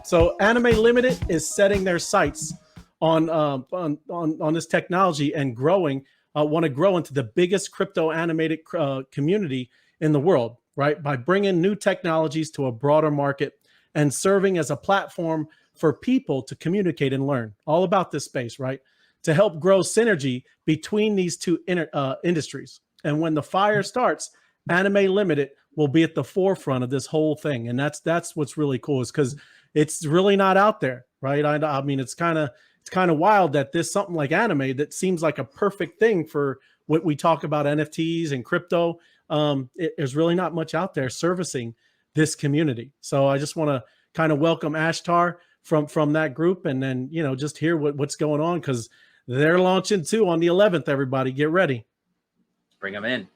So Anime Limited is setting their sights on this technology and growing. Want to grow into the biggest crypto animated community in the world, right? By bringing new technologies to a broader market and serving as a platform for people to communicate and learn all about this space, right? To help grow synergy between these two industries. And when the fire starts, Anime Limited will be at the forefront of this whole thing. And that's what's really cool, is because it's really not out there, right? I mean, it's kind of wild that there's something like anime that seems like a perfect thing for what we talk about NFTs and crypto. There's really not much out there servicing this community. So I just want to kind of welcome Ashtar from that group, and then, you know, just hear what's going on, because they're launching too on the 11th. Everybody get ready. Bring him in.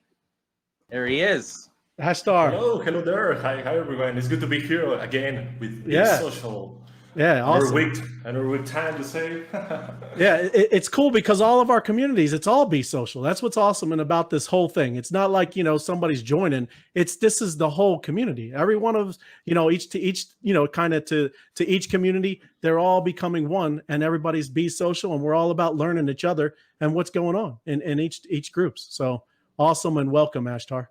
There he is. Ashtar. Hello there. Hi everyone. It's good to be here again with bees.social. Yeah, awesome. Another week time to say. Yeah, it's cool because all of our communities, it's all bees.social. That's what's awesome and about this whole thing. It's not like, you know, somebody's joining. This is the whole community. Every one of, you know, each, you know, kind of to each community, they're all becoming one, and everybody's bees.social, and we're all about learning each other and what's going on in each groups. So awesome, and welcome, Ashtar.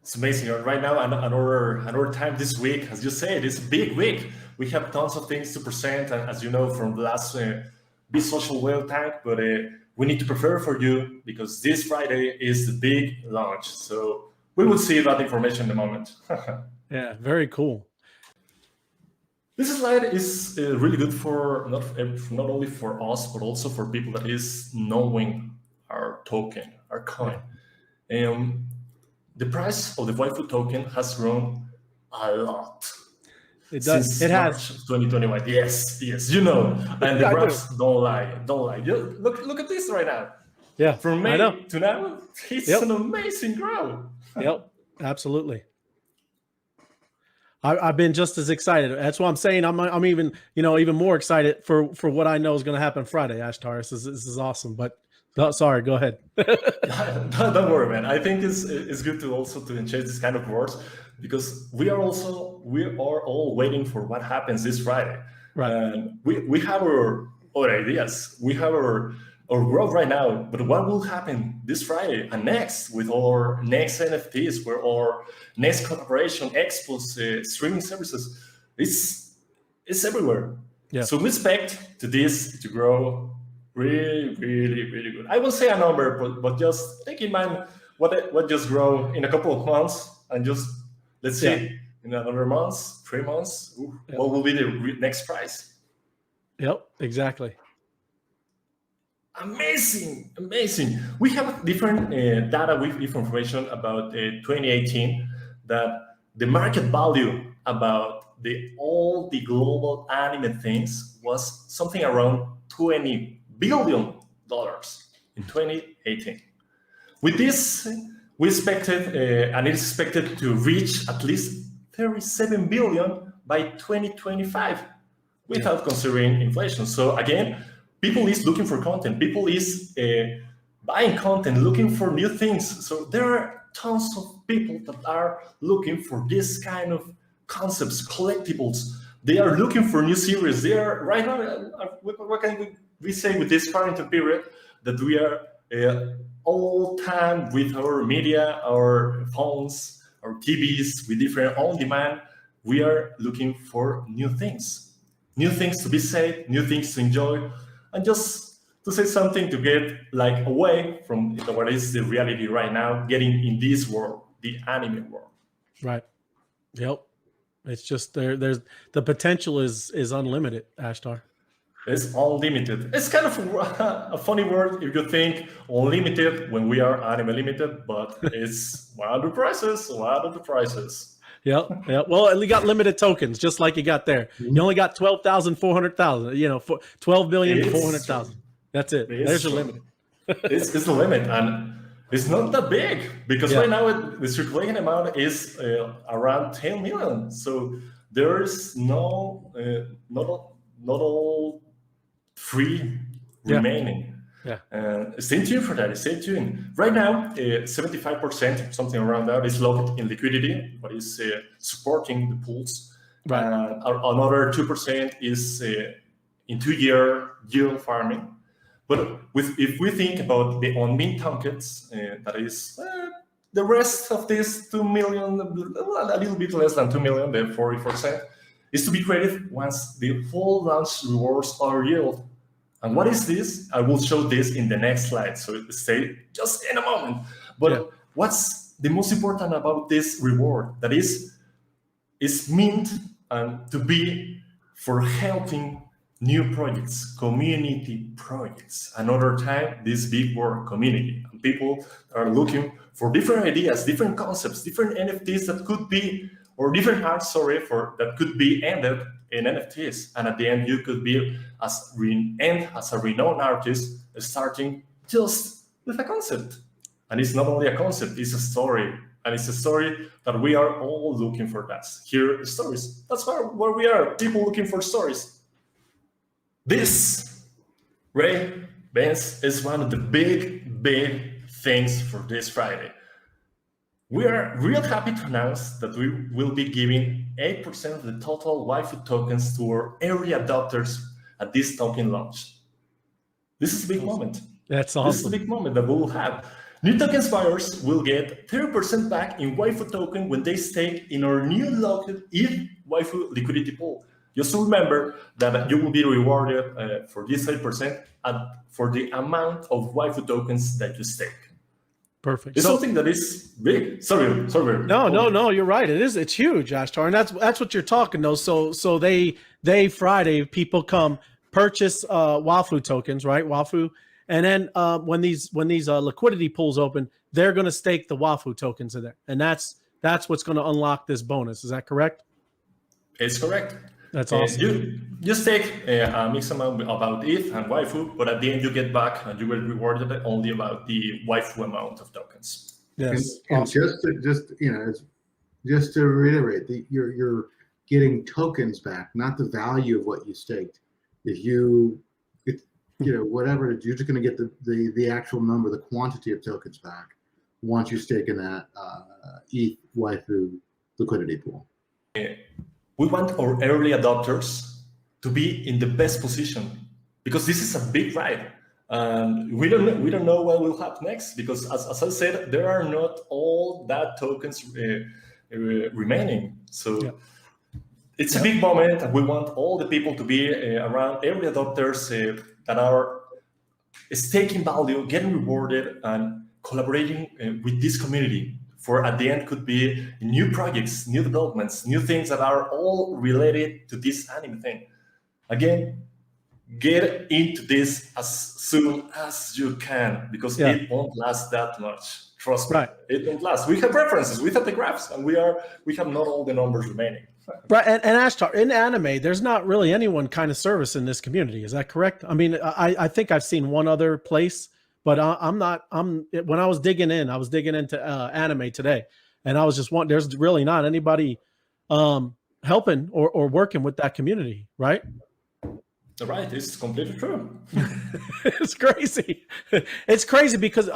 It's amazing. Right now, another time this week, as you said, it's a big week. We have tons of things to present, and as you know from the last bees.social whale tank, but we need to prepare for you because this Friday is the big launch. So we will see that information in a moment. Yeah, very cool. This slide is really good for not only for us, but also for people that is knowing our token, our coin. The price of the waifu token has grown a lot. It does. It has. 2021. Yes, you know. And the graphs don't lie. Look at this right now. Yeah. From May to now, it's an amazing growth. Yep, absolutely. I've been just as excited. That's why I'm saying I'm even, you know, even more excited for what I know is going to happen Friday, Ashtar. This is awesome. But sorry, go ahead. Don't worry, man. I think it's good to also to change this kind of words, because we are all waiting for what happens this Friday. Right. And we have our ideas. We have our growth right now. But what will happen this Friday and next with our next NFTs, where our next collaboration, expos, streaming services, it's everywhere. Yeah. So we expect this to grow really, really, really good. I will say a number, but just take in mind what just grow in a couple of months, and just let's see in another months, 3 months, what will be the next price. Yep, exactly. Amazing. We have different data with information about 2018, that the market value about all the global anime things was something around $20 billion in 2018. With this, we expected, and it's expected to reach at least 37 billion by 2025, without considering inflation. So again, people is looking for content. People is buying content, looking for new things. So there are tons of people that are looking for this kind of concepts, collectibles. They are looking for new series. They are right now. What can we say with this quarantine period, that we are all time with our media, our phones, our TVs, with different on demand. We are looking for new things to be said, new things to enjoy, and just to say something to get like away from what is the reality right now, getting in this world, the anime world. Right. Yep. It's just there's the potential is unlimited, Ashtar. It's unlimited. It's kind of a funny word if you think unlimited when we are anime limited, but it's one of the prices. Yep. Well, you got limited tokens, just like you got there. You only got 12,400,000. You know, 12,400,000. That's it. There's your limit. it's the limit, and it's not that big, because right now the circulating amount is around 10 million. So there is not all free remaining. Stay tuned for that. Stay tuned. Right now, 75%, something around that, is locked in liquidity, but is supporting the pools. Right. Another 2% is in 2-year yield farming. But if we think about the on-mint tokens, that is the rest of this 2 million, a little bit less than 2 million, the 40%, is to be created once the full launch rewards are yield. And what is this? I will show this in the next slide, so stay just in a moment. But what's the most important about this reward? That is meant to be for helping new projects, community projects. Another time, this big word, community. And people are looking for different ideas, different concepts, different NFTs that could be, or different art, that could be ended in NFTs. And at the end, you could be as a renowned artist, starting just with a concept. And it's not only a concept, it's a story. And it's a story that we are all looking for. Here, stories. That's where we are, people looking for stories. This, Ray, Benz, is one of the big things for this Friday. We are real happy to announce that we will be giving 8% of the total waifu tokens to our early adopters at this token launch. This is a big moment. That's awesome. This is a big moment that we will have. New tokens buyers will get 30% back in waifu token when they stake in our new locked ETH waifu liquidity pool. Just remember that you will be rewarded for this 8% for the amount of waifu tokens that you stake. Perfect. It's something that is big. Sorry. No, you're right. It's huge, Ashtar, and that's what you're talking though. So they Friday people come purchase waifu tokens, right? Waifu, and then when these liquidity pools open, they're going to stake the waifu tokens in there, and that's what's going to unlock this bonus. Is that correct? It's correct. That's awesome. You stake a mixed amount about ETH and waifu, but at the end you get back and you will be rewarded only about the waifu amount of tokens. Yes. And just to reiterate, you're getting tokens back, not the value of what you staked. Whatever it is, you're just going to get the actual number, the quantity of tokens back once you stake in that ETH waifu liquidity pool. We want our early adopters to be in the best position because this is a big ride. We don't know what will happen next because, as I said, there are not all that tokens remaining. So it's a big moment, and we want all the people to be around early adopters that are staking value, getting rewarded, and collaborating with this community. For at the end could be new projects, new developments, new things that are all related to this anime thing. Again, get into this as soon as you can because it won't last that much. Trust me, it won't last. We have references, we have the graphs, and we have not all the numbers remaining. Right, and Ashtar, in anime, there's not really anyone kind of service in this community. Is that correct? I mean, I think I've seen one other place. But when I was digging into anime today, and I was just there's really not anybody helping or working with that community, right? Right, it's completely true. It's crazy. It's crazy because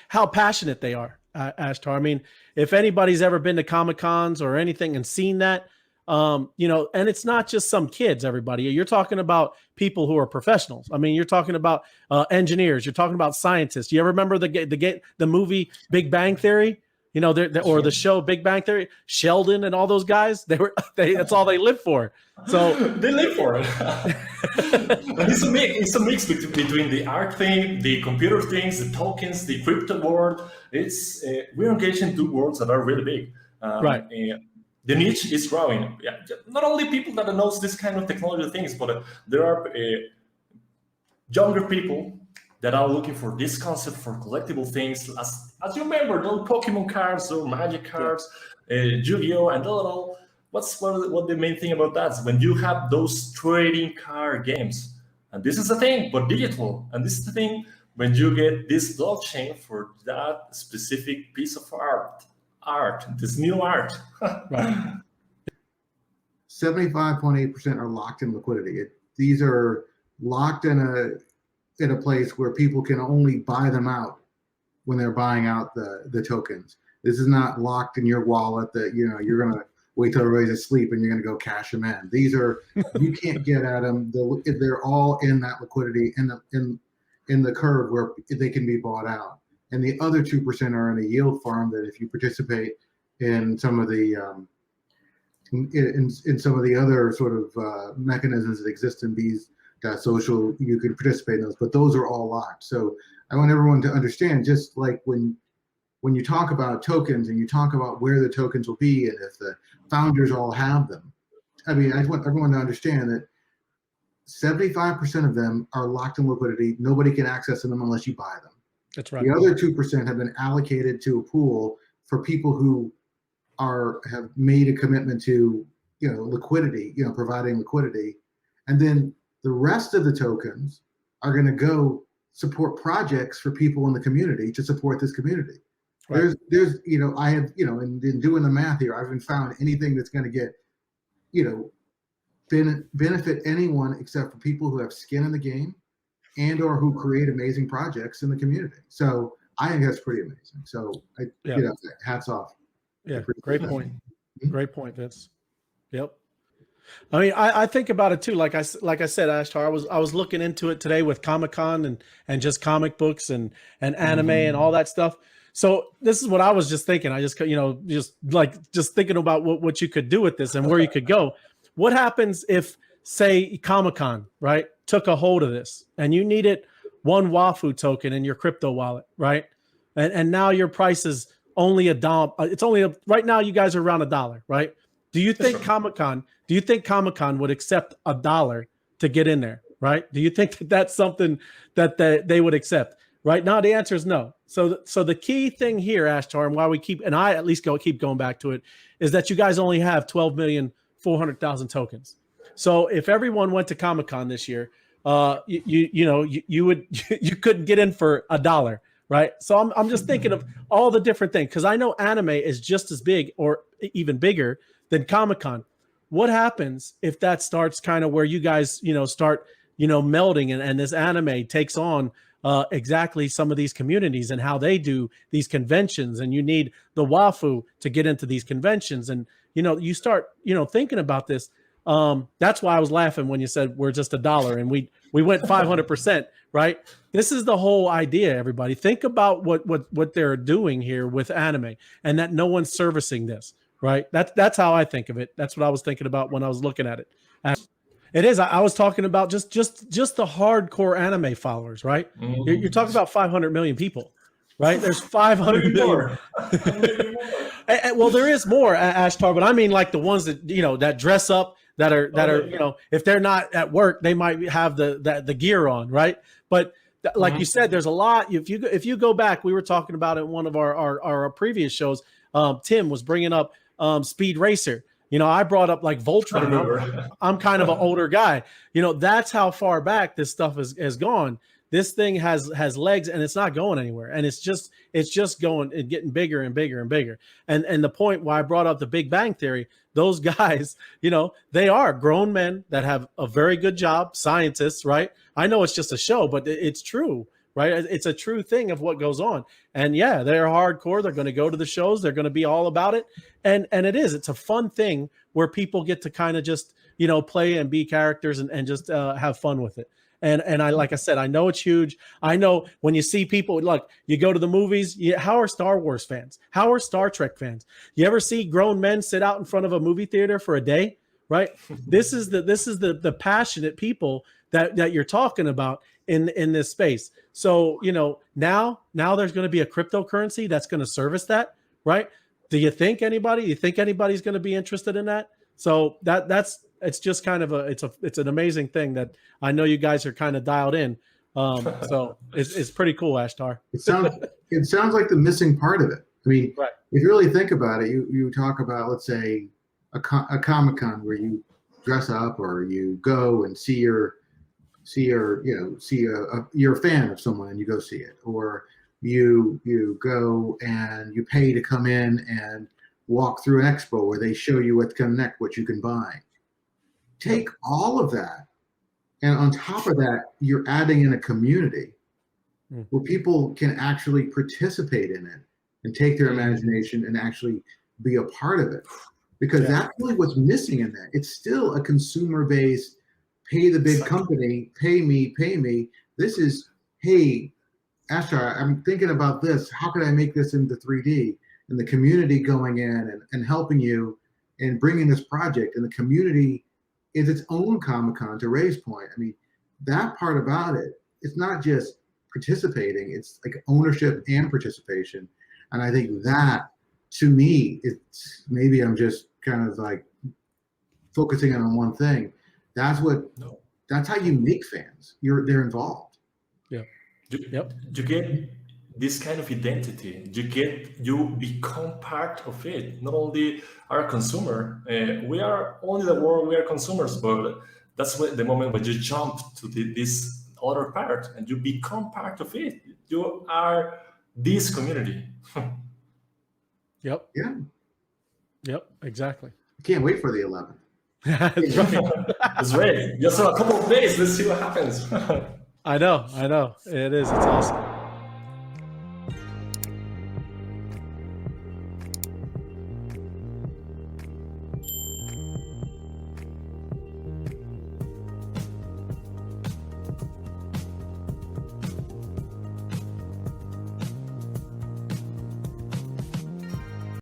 how passionate they are, Ashtar. I mean, if anybody's ever been to Comic-Cons or anything and seen that, and it's not just some kids, everybody. You're talking about people who are professionals. I mean, you're talking about engineers. You're talking about scientists. You ever remember the movie Big Bang Theory? Or the show Big Bang Theory? Sheldon and all those guys. That's all they live for. So they live for it. And it's a mix between the art thing, the computer things, the tokens, the crypto world. We're engaged in two worlds that are really big. Right. The niche is growing. Yeah, not only people that knows this kind of technology things, but there are younger people that are looking for this concept for collectible things. As you remember, those Pokemon cards or Magic cards, Yu-Gi-Oh, and all. What the main thing about that is when you have those trading card games, and this is the thing, but digital, and this is the thing when you get this blockchain for that specific piece of art, this new art. Right. 75.8% are locked in liquidity. These are locked in a place where people can only buy them out when they're buying out the tokens. This is not locked in your wallet that you're gonna wait till everybody's asleep and you're going to go cash them in. These are, you can't get at them. They're all in that liquidity in the curve where they can be bought out. And the other 2% are in a yield farm that if you participate in some of the in some of the other sort of mechanisms that exist in bees.social, you can participate in those, but those are all locked. So I want everyone to understand, just like when you talk about tokens and you talk about where the tokens will be and if the founders all have them, I mean, I want everyone to understand that 75% of them are locked in liquidity. Nobody can access them unless you buy them. That's right. The other 2% have been allocated to a pool for people who have made a commitment to, liquidity, providing liquidity. And then the rest of the tokens are going to go support projects for people in the community to support this community. Right. There's, I have, in doing the math here, I haven't found anything that's going to get, benefit anyone except for people who have skin in the game and or who create amazing projects in the community. So I think that's pretty amazing. So hats off. Yeah, great point. Great point, Vince. Yep. I mean, I think about it too. Like I said, Ashtar, I was looking into it today with Comic-Con and just comic books and anime and all that stuff. So this is what I was just thinking. I just just thinking about what you could do with this and where you could go. What happens if, say, Comic-Con, right, took a hold of this and you needed one Wafu token in your crypto wallet, right? And now your price is only $1. It's only right now you guys are around $1, right? Do you think Comic-Con would accept $1 to get in there, right? Do you think that that's something that they would accept? Right now, the answer is no. So the key thing here, Ashtar, and why we keep going back to it, is that you guys only have 12,400,000 tokens. So if everyone went to Comic-Con this year, you couldn't get in for $1, right? So I'm just thinking of all the different things, because I know anime is just as big or even bigger than Comic-Con. What happens if that starts kind of where you guys start melding and this anime takes on exactly some of these communities and how they do these conventions, and you need the Wafu to get into these conventions, and you start thinking about this. That's why I was laughing when you said we're just $1 and we went 500%, right? This is the whole idea, everybody. Think about what they're doing here with anime, and that no one's servicing this, right? That's how I think of it. That's what I was thinking about when I was looking at it. It is. I was talking about just the hardcore anime followers, right? You're talking about 500 million people, right? There's 500 million. Well, there is more, Ashtar, but I mean like the ones that that dress up, that are if they're not at work, they might have the gear on, right? But like you said, there's a lot. If you go back, we were talking about it in one of our previous shows. Tim was bringing up Speed Racer. I brought up like Voltron. I'm kind of an older guy. That's how far back this stuff has gone. This thing has legs, and it's not going anywhere. And it's just going and getting bigger and bigger and bigger. And the point why I brought up the Big Bang Theory, those guys, they are grown men that have a very good job, scientists, right? I know it's just a show, but it's true, right? It's a true thing of what goes on. And yeah, they're hardcore. They're going to go to the shows. They're going to be all about it. And it's a fun thing where people get to kind of just, play and be characters and just have fun with it. And like I said, I know it's huge. I know when you see people, look, you go to the movies, how are Star Wars fans? How are Star Trek fans? You ever see grown men sit out in front of a movie theater for a day, right? This is the passionate people that you're talking about in this space. So, now there's going to be a cryptocurrency that's going to service that, right? Do you think anybody's going to be interested in that? So it's just kind of it's an amazing thing that I know you guys are kind of dialed in. So it's pretty cool, Ashtar. It sounds like the missing part of it. I mean, right. If you really think about it, you talk about, let's say, a Comic-Con where you dress up or you go and you're a fan of someone and you go see it, or you go and you pay to come in and walk through an expo where they show you what's coming next, what you can buy. Take all of that, and on top of that, you're adding in a community where people can actually participate in it and take their imagination and actually be a part of it. because Yeah. that's really what's missing in that. It's still a consumer-based, pay the big company, pay me. This is, hey, Ashar, I'm thinking about this. How can I make this into 3D? And the community going in and helping you and bringing this project. And the community is its own Comic-Con, to Ray's point. I mean, that part about it, it's not just participating, it's like ownership and participation. And I think that, to me, it's, maybe I'm just kind of like focusing on one thing. That's how you make fans. They're involved. Yeah. You get this kind of identity. You become part of it. Not only are a consumer. We are only the world. We are consumers, but that's the moment when you jump to this other part and you become part of it. You are this community. Yep. Yeah. Yep. Exactly. Can't wait for the 11th. That's right. That's right. Just a couple of days. Let's see what happens. I know. It is. It's awesome.